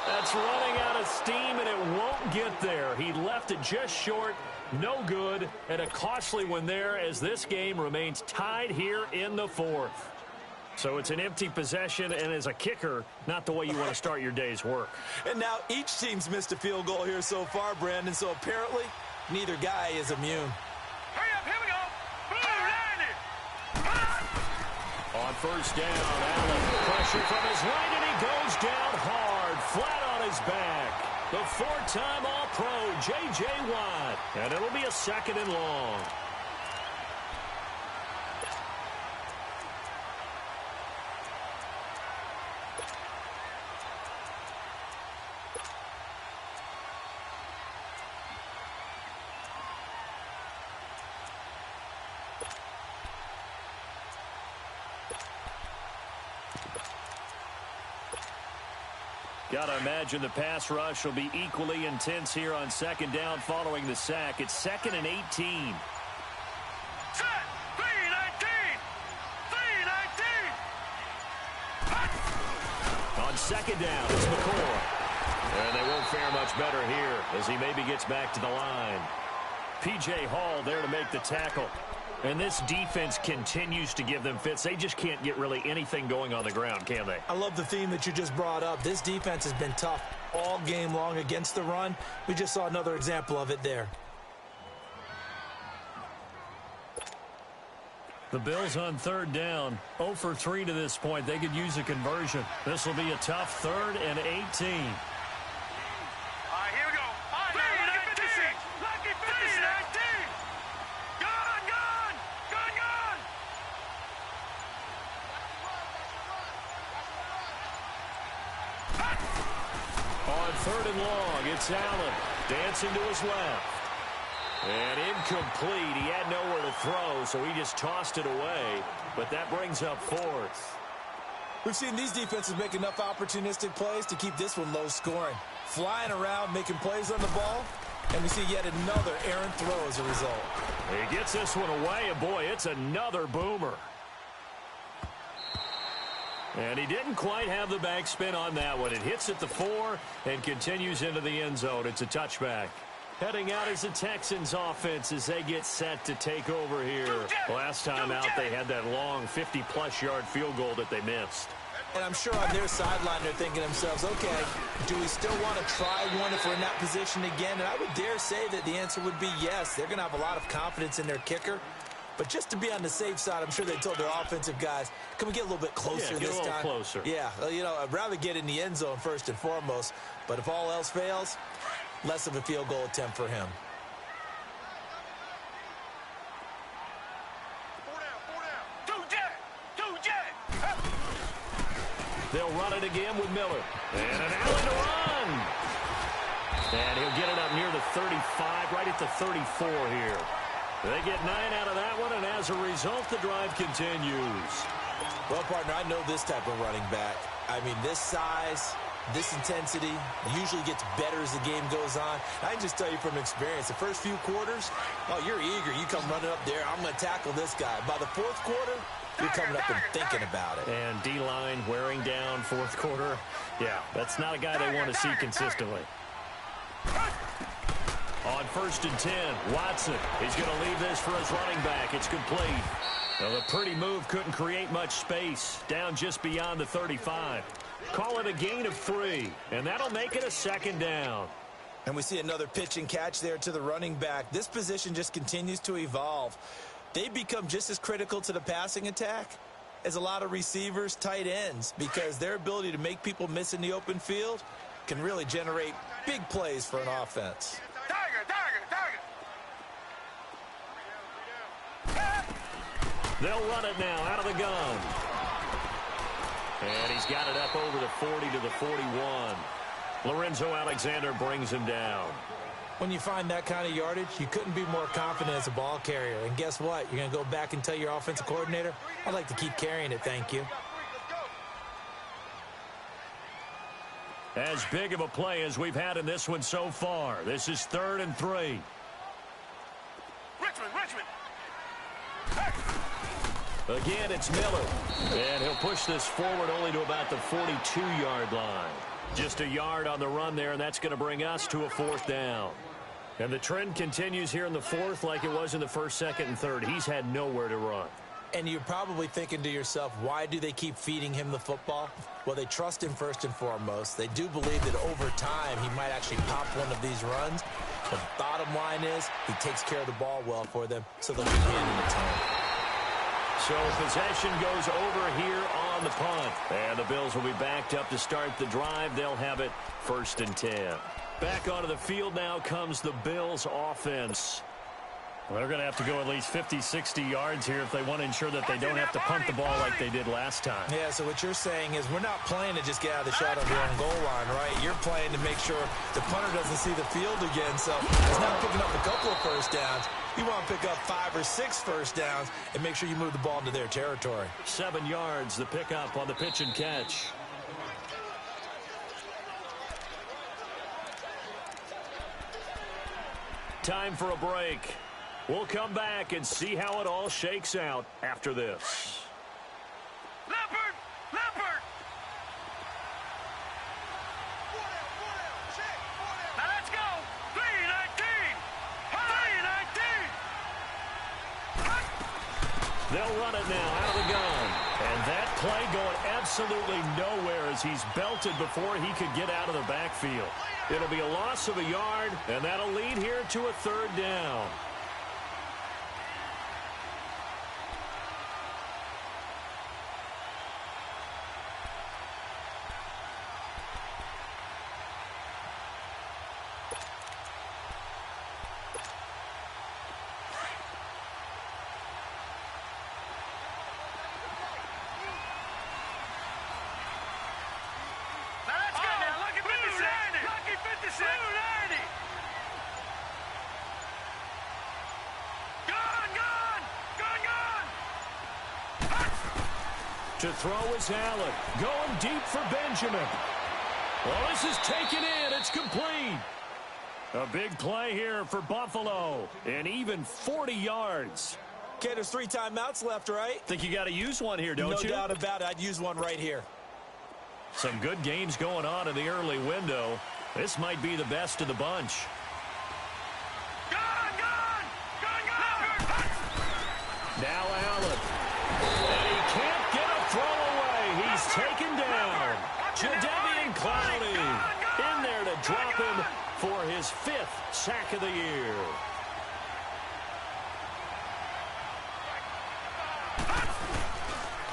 That's running out of steam, and it won't get there. He left it just short, no good, and a costly one there as this game remains tied here in the 4th. So it's an empty possession, and as a kicker, not the way you want to start your day's work. And now each team's missed a field goal here so far, Brandon, so apparently neither guy is immune. Hurry up, here we go. Blue 90. On first down. Allen, pressure from his right, and he goes down hard, flat on his back. The four-time All-Pro, J.J. Watt. And it'll be a 2nd and long. Got to imagine the pass rush will be equally intense here on 2nd down following the sack. It's 2nd and 18. Set. 3-19. 3-19. On 2nd down, it's McCoy. And they won't fare much better here as he maybe gets back to the line. P.J. Hall there to make the tackle. And this defense continues to give them fits. They just can't get really anything going on the ground, can they? I love the theme that you just brought up. This defense has been tough all game long against the run. We just saw another example of it there. The Bills on 3rd down. 0 for 3 to this point. They could use a conversion. This will be a tough 3rd and 18. All right, here we go. All right, now, lucky 56. Lucky 56. 3-19. Gone, gone. Gone, gone. On 3rd and long, it's Allen dancing to his left. And incomplete. He had nowhere to throw, so he just tossed it away. But that brings up 4th. We've seen these defenses make enough opportunistic plays to keep this one low scoring. Flying around, making plays on the ball, and we see yet another errant throw as a result. He gets this one away, and boy, it's another boomer. And he didn't quite have the backspin on that one. It hits at the 4 and continues into the end zone. It's a touchback. Heading out is the Texans offense as they get set to take over here. Last time out, they had that long 50-plus yard field goal that they missed. And I'm sure on their sideline they're thinking to themselves, okay, do we still want to try one if we're in that position again? And I would dare say that the answer would be yes. They're going to have a lot of confidence in their kicker. But just to be on the safe side, I'm sure they told their offensive guys, can we get a little bit closer this time? Get a little closer. Yeah, you know, I'd rather get in the end zone first and foremost. But if all else fails, less of a field goal attempt for him. 4 down. 2 jet. They'll run it again with Miller. And an Allen to run. And he'll get it up near the 35, right at the 34 here. They get 9 out of that one, and as a result, the drive continues. Well, partner, I know this type of running back. I mean, this size, this intensity usually gets better as the game goes on. I can just tell you from experience, the first few quarters, oh, you're eager. You come running up there, I'm going to tackle this guy. By the 4th quarter, you're coming up and thinking about it. And D-line wearing down 4th quarter. Yeah, that's not a guy they want to see consistently. On 1st and 10, Watson. He's going to leave this for his running back. It's complete. Well, the pretty move couldn't create much space. Down just beyond the 35. Call it a gain of 3, and that'll make it a 2nd down. And we see another pitch and catch there to the running back. This position just continues to evolve. They become just as critical to the passing attack as a lot of receivers, tight ends, because their ability to make people miss in the open field can really generate big plays for an offense. They'll run it now out of the gun. And he's got it up over the 40 to the 41. Lorenzo Alexander brings him down. When you find that kind of yardage, you couldn't be more confident as a ball carrier. And guess what? You're going to go back and tell your offensive coordinator, I'd like to keep carrying it, thank you. As big of a play as we've had in this one so far. This is 3rd and 3. Richmond. Again, it's Miller. And he'll push this forward only to about the 42-yard line. Just a yard on the run there, and that's going to bring us to a 4th down. And the trend continues here in the 4th like it was in the 1st, 2nd, and 3rd. He's had nowhere to run. And you're probably thinking to yourself, why do they keep feeding him the football? Well, they trust him first and foremost. They do believe that over time he might actually pop one of these runs. But the bottom line is he takes care of the ball well for them, so they'll keep handing it to him. So possession goes over here on the punt. And the Bills will be backed up to start the drive. They'll have it 1st and 10. Back onto the field now comes the Bills offense. Well, they're going to have to go at least 50, 60 yards here if they want to ensure that they don't have to punt the ball like they did last time. Yeah, so what you're saying is we're not playing to just get out of the shot of your own goal line, right? You're playing to make sure the punter doesn't see the field again. So it's not picking up a couple of first downs. You want to pick up 5 or 6 first downs and make sure you move the ball into their territory. 7 yards, the pickup on the pitch and catch. Time for a break. We'll come back and see how it all shakes out after this. Leopard! Leopard! Now let's go! 3-19! 3-19! They'll run it now out of the gun. And that play going absolutely nowhere as he's belted before he could get out of the backfield. It'll be a loss of a yard, and that'll lead here to a 3rd down. To throw is Allen. Going deep for Benjamin. Well, this is taken in. It's complete. A big play here for Buffalo. And even 40 yards. Okay, there's 3 timeouts left, right? Think you got to use one here, don't you? No doubt about it. I'd use one right here. Some good games going on in the early window. This might be the best of the bunch. Now Allen. And he can't get a throw away. He's taken down. Jadeveon Clowney in there to drop him for his 5th sack of the year.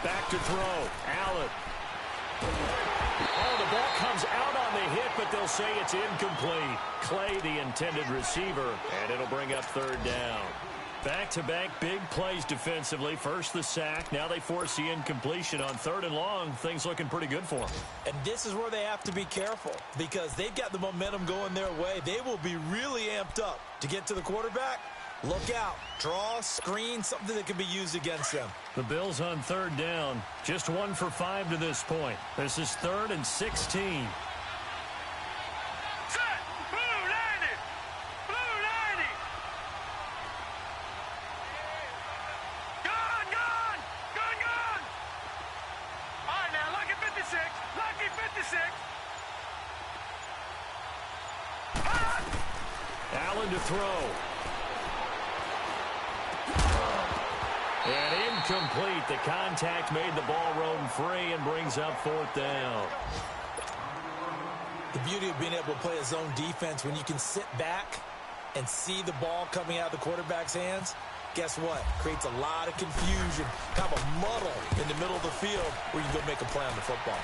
Back to throw. Allen. Oh, the ball comes out on the hit, but they'll say it's incomplete. Clay, the intended receiver, and it'll bring up 3rd down. Back-to-back big plays defensively. First the sack. Now they force the incompletion on 3rd and long. Things looking pretty good for them. And this is where they have to be careful because they've got the momentum going their way. They will be really amped up to get to the quarterback. Look out. Draw, screen, something that can be used against them. The Bills on 3rd down. Just 1 for 5 to this point. This is 3rd and 16. Allen to throw. And incomplete. The contact made the ball roam free and brings up 4th down. The beauty of being able to play a zone defense when you can sit back and see the ball coming out of the quarterback's hands, guess what? Creates a lot of confusion, kind of a muddle in the middle of the field where you go make a play on the football.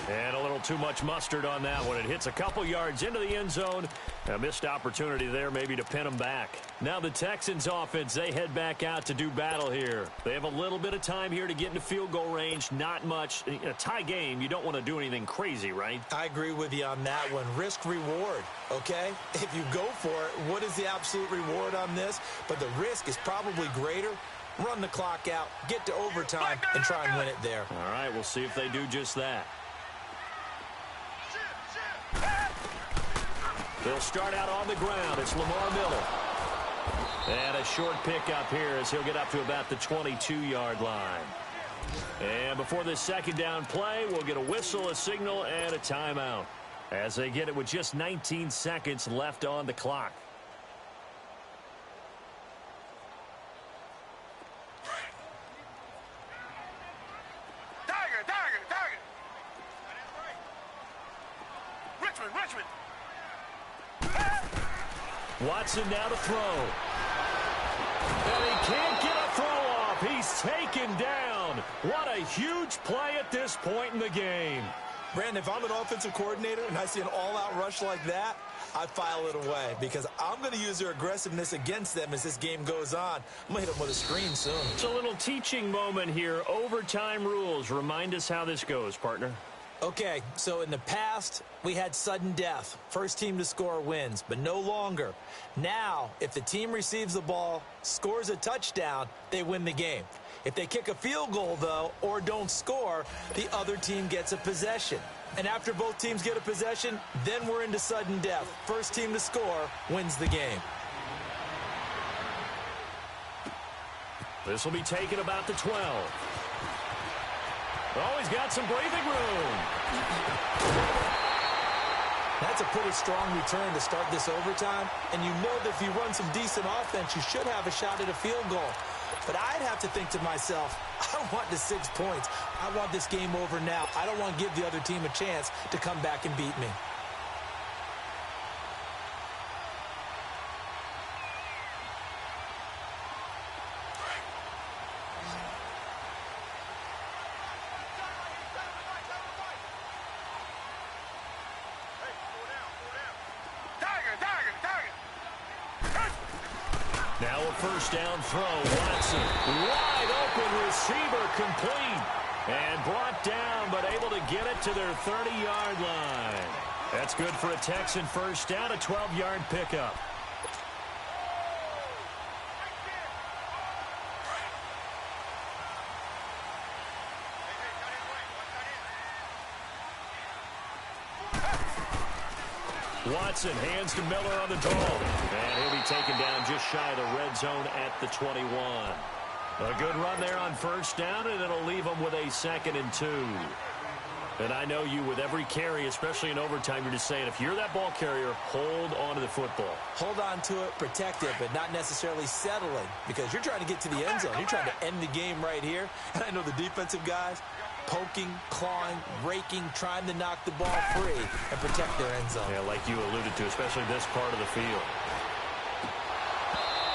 And a little too much mustard on that one. It hits a couple yards into the end zone. A missed opportunity there maybe to pin them back. Now the Texans offense, they head back out to do battle here. They have a little bit of time here to get into field goal range. Not much. In a tie game, you don't want to do anything crazy, right? I agree with you on that one. Risk reward, okay? If you go for it, what is the absolute reward on this? But the risk is probably greater. Run the clock out, get to overtime, and try and win it there. All right, we'll see if they do just that. They'll start out on the ground. It's Lamar Miller. And a short pickup here as he'll get up to about the 22-yard line. And before this 2nd down play, we'll get a whistle, a signal, and a timeout as they get it with just 19 seconds left on the clock. Tiger. Richmond. Watson now to throw. And he can't get a throw off. He's taken down. What a huge play at this point in the game. Brandon, if I'm an offensive coordinator and I see an all-out rush like that, I file it away because I'm going to use their aggressiveness against them as this game goes on. I'm going to hit them with a screen soon. It's a little teaching moment here. Overtime rules. Remind us how this goes, partner. Okay, so in the past, we had sudden death. First team to score wins, but no longer. Now, if the team receives the ball, scores a touchdown, they win the game. If they kick a field goal, though, or don't score, the other team gets a possession. And after both teams get a possession, then we're into sudden death. First team to score wins the game. This will be taken about the 12. Oh, he's got some breathing room. That's a pretty strong return to start this overtime. And you know that if you run some decent offense, you should have a shot at a field goal. But I'd have to think to myself, I want the 6 points. I want this game over now. I don't want to give the other team a chance to come back and beat me. Now a first down throw. Watson, wide open receiver, complete. And brought down, but able to get it to their 30-yard line. That's good for a Texan first down, a 12-yard pickup. Watson hands to Miller on the draw. And he'll be taken down just shy of the red zone at the 21. A good run there on first down, and it'll leave them with a 2nd and 2. And I know you, with every carry, especially in overtime, you're just saying, if you're that ball carrier, hold on to the football. Hold on to it, protect it, but not necessarily settling, because you're trying to get to the end zone. You're trying to end the game right here. And I know the defensive guys, poking, clawing, raking, trying to knock the ball free and protect their end zone. Yeah, like you alluded to, especially this part of the field.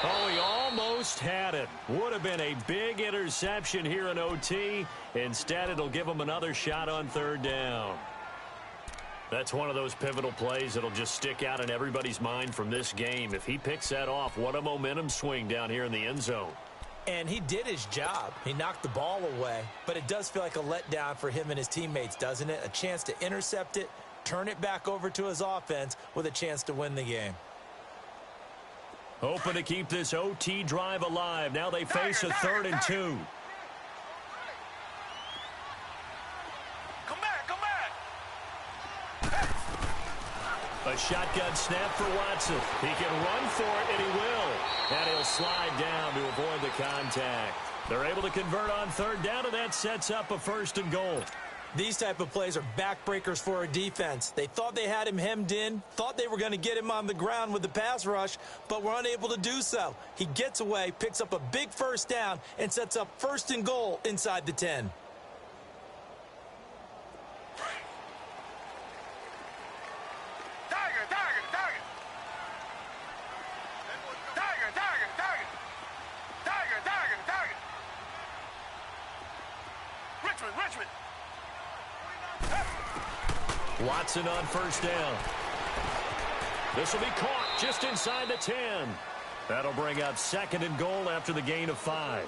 Oh, he almost had it. Would have been a big interception here in OT. Instead, it'll give him another shot on 3rd down. That's one of those pivotal plays that'll just stick out in everybody's mind from this game. If he picks that off, what a momentum swing down here in the end zone. And he did his job. He knocked the ball away. But it does feel like a letdown for him and his teammates, doesn't it? A chance to intercept it, turn it back over to his offense with a chance to win the game. Hoping to keep this OT drive alive. Now they face a 3rd and 2. Come back. A shotgun snap for Watson. He can run for it, and he will. And he'll slide down to avoid the contact. They're able to convert on 3rd down, and that sets up a 1st and goal. These type of plays are backbreakers for a defense. They thought they had him hemmed in, thought they were going to get him on the ground with the pass rush, but were unable to do so. He gets away, picks up a big 1st down, and sets up 1st and goal inside the 10. Richmond. Watson on 1st down. This will be caught just inside the 10. That'll bring up 2nd and goal after the gain of 5.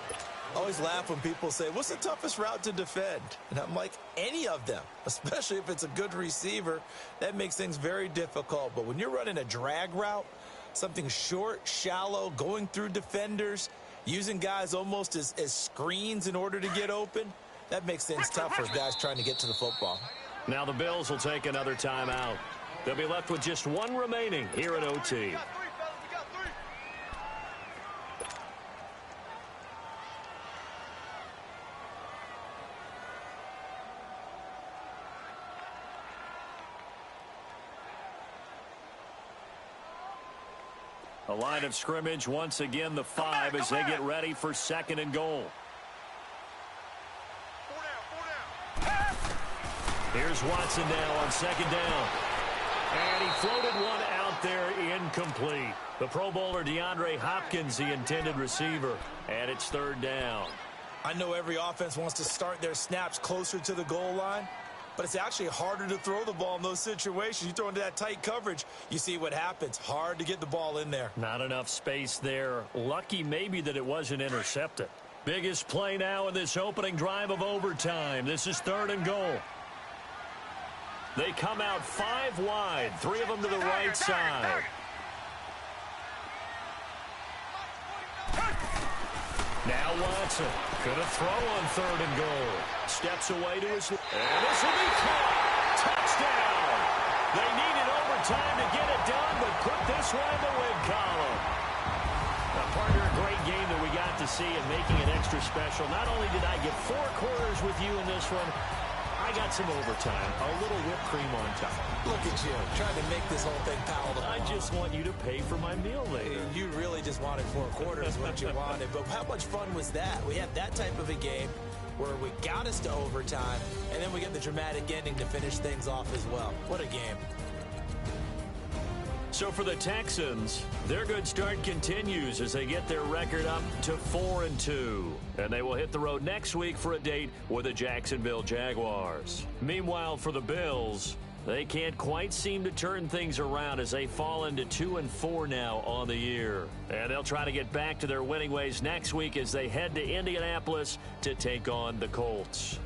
I always laugh when people say, what's the toughest route to defend? And I'm like, any of them, especially if it's a good receiver. That makes things very difficult. But when you're running a drag route, something short, shallow, going through defenders, using guys almost as screens in order to get open, that makes things tough for guys trying to get to the football. Now the Bills will take another timeout. They'll be left with just 1 remaining here in OT. A line of scrimmage, once again the 5 as they get ready for 2nd and goal. Here's Watson now on 2nd down. And he floated one out there incomplete. The Pro Bowler DeAndre Hopkins, the intended receiver. And it's third down. I know every offense wants to start their snaps closer to the goal line, but it's actually harder to throw the ball in those situations. You throw into that tight coverage, you see what happens. Hard to get the ball in there. Not enough space there. Lucky maybe that it wasn't intercepted. Biggest play now in this opening drive of overtime. This is third and goal. They come out 5 wide, 3 of them to the right side. Now Watson gonna throw on third and goal. Steps away to his, and this will be caught. Touchdown. They needed overtime to get it done, but put this one in the win column. Now, partner, a great game that we got to see and making it extra special. Not only did I get 4 quarters with you in this one, I got some overtime, a little whipped cream on top. Look at you, trying to make this whole thing palatable. I just want you to pay for my meal later. You really just wanted 4 quarters what you wanted, but how much fun was that? We had that type of a game where we got us to overtime, and then we get the dramatic ending to finish things off as well. What a game. So for the Texans, their good start continues as they get their record up to 4-2. And they will hit the road next week for a date with the Jacksonville Jaguars. Meanwhile, for the Bills, they can't quite seem to turn things around as they fall into 2-4 now on the year. And they'll try to get back to their winning ways next week as they head to Indianapolis to take on the Colts.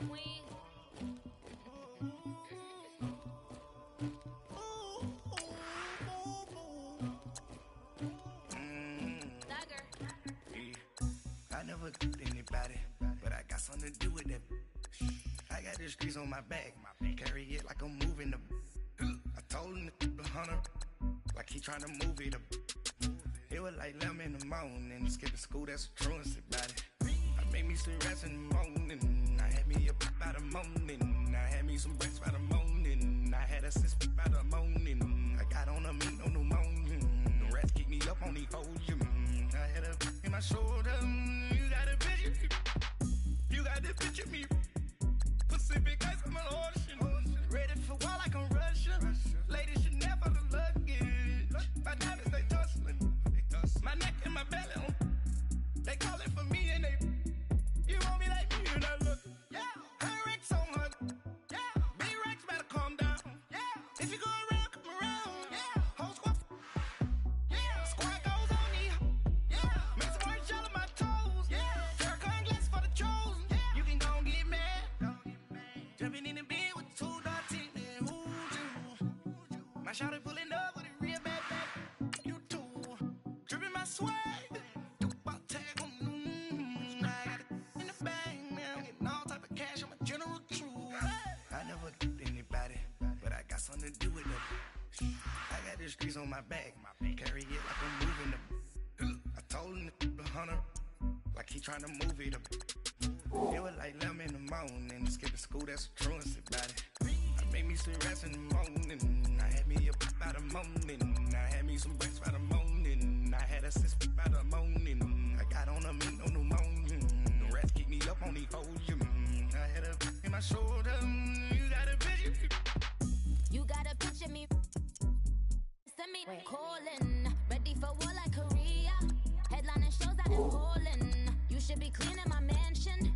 queen. I never did anybody, but I got something to do with that. I got the streets on my back, carry it like I'm moving the. I told him to 100, like he trying to move it up. It was like 11 in the morning, skipping school, that's a truancy about it. I made me some rest in the morning, I had me up by the morning. I had me some breakfast by the morning, I had a six by the morning. I got on a meat on the morning, the rats keep me up on the podium. I had a in my shoulder, you got a picture, you got the picture me. Pacific ice on my ocean, ready for war like I'm Russian. Ladies should never the luggage, my diamonds they tussling. My neck and my belly on. They calling for me and they. You want me like me and I look. Yeah. Her Rex on her. Yeah. B-Rex better calm down. Yeah. If you go around, come around. Yeah. Whole squad. Yeah. Squad goes on me. Yeah. Make some orange gel on my toes. Yeah. Terracotta glass for the chosen. Yeah. You can go and get mad. Jumping in the bed with 2 dark teeth. My shawty pulling up with a real bad back. You too. Dripping my swag. You about tag on. I got it in the bag now. Getting all type of cash. I'm a general true. I never did anybody, but I got something to do with it. I got the streets on my back. Carry it like I'm moving them. I told him to 100, like he trying to move it up. It was like 11 in the morning, skipping school, that's a truancy about it. I made me some rest in the morning, I had me up by the morning. I had me some breakfast by the morning, I had a six by the morning. I got on a meat on the morning, the rats keep me up on the podium. I had a in my shoulder, you got a picture. You gotta picture me. Send me calling, ready for war like Korea. Headlining shows out in Poland. You should be cleaning my mansion.